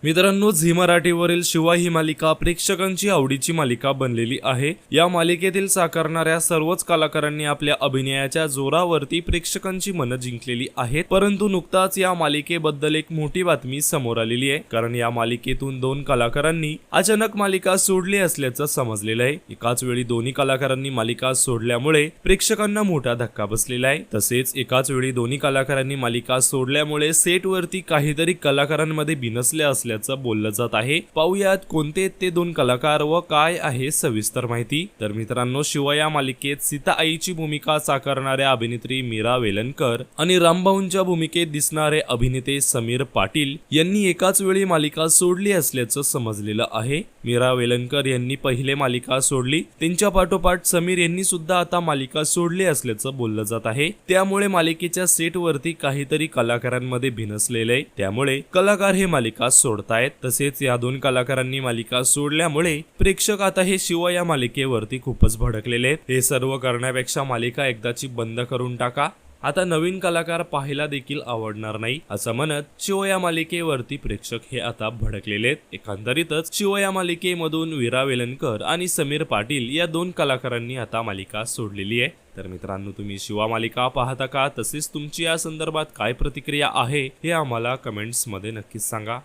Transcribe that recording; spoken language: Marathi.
मित्रांनो, झी मराठीवरील शिवा ही मालिका प्रेक्षकांची आवडीची मालिका बनलेली आहे। या मालिकेतील साकारणाऱ्या सर्वच कलाकारांनी आपल्या अभिनयाच्या जोरावरती प्रेक्षकांची मन जिंकलेली आहेत। परंतु नुकताच या मालिकेबद्दल एक मोठी बातमी समोर आलेली आहे, कारण या मालिकेतून 2 कलाकारांनी अचानक मालिका सोडली असल्याचं समजलेलं आहे। एकाच वेळी दोन्ही कलाकारांनी मालिका सोडल्यामुळे प्रेक्षकांना मोठा धक्का बसलेला आहे। तसेच एकाच वेळी दोन्ही कलाकारांनी मालिका सोडल्यामुळे सेटवरती काहीतरी कलाकारांमध्ये बिनसले असल्याचं बोललं जात आहे। पाहूयात कोणते ते 2 कलाकार व काय आहे सविस्तर माहिती। तर मित्रांनो, शिवा या मालिकेत सीता आईची भूमिका साकारणाऱ्या अभिनेत्री मीरा वेलणकर आणि रामभाऊंच्या भूमिकेत दिसणारे अभिनेते समीर पाटील यांनी एकाच वेळी मालिका सोडली असल्याचं समजलेलं आहे। मीरा वेलणकर यांनी पहिले मालिका सोडली, त्यांच्या पाठोपाठ समीर यांनी सुद्धा आता मालिका सोडली असल्याचं बोललं जात आहे। त्यामुळे मालिकेच्या सेटवरती काहीतरी कलाकारांमध्ये भिनसलेले आहे, त्यामुळे कलाकार हे मालिका सोडतायत। तसेच या 2 कलाकारांनी मालिका सोडल्यामुळे प्रेक्षक आता हे शिवा या मालिकेवरती खूपच भडकलेले आहेत। हे सर्व करण्यापेक्षा मालिका एकदाची बंद करून टाका, आता नवीन कलाकार पाहायला देखील आवडणार नाही, असं म्हणत शिवा या मालिकेवरती प्रेक्षक हे आता भडकलेले आहेत। एकंदरीतच शिवा या मालिकेमधून मीरा वेलणकर आणि समीर पाटील या 2 कलाकारांनी आता मालिका सोडलेली आहे। तर मित्रांनो, तुम्ही शिवा मालिका पाहता का? तसेच तुमची या संदर्भात काय प्रतिक्रिया आहे हे आम्हाला कमेंट्स मध्ये नक्कीच सांगा।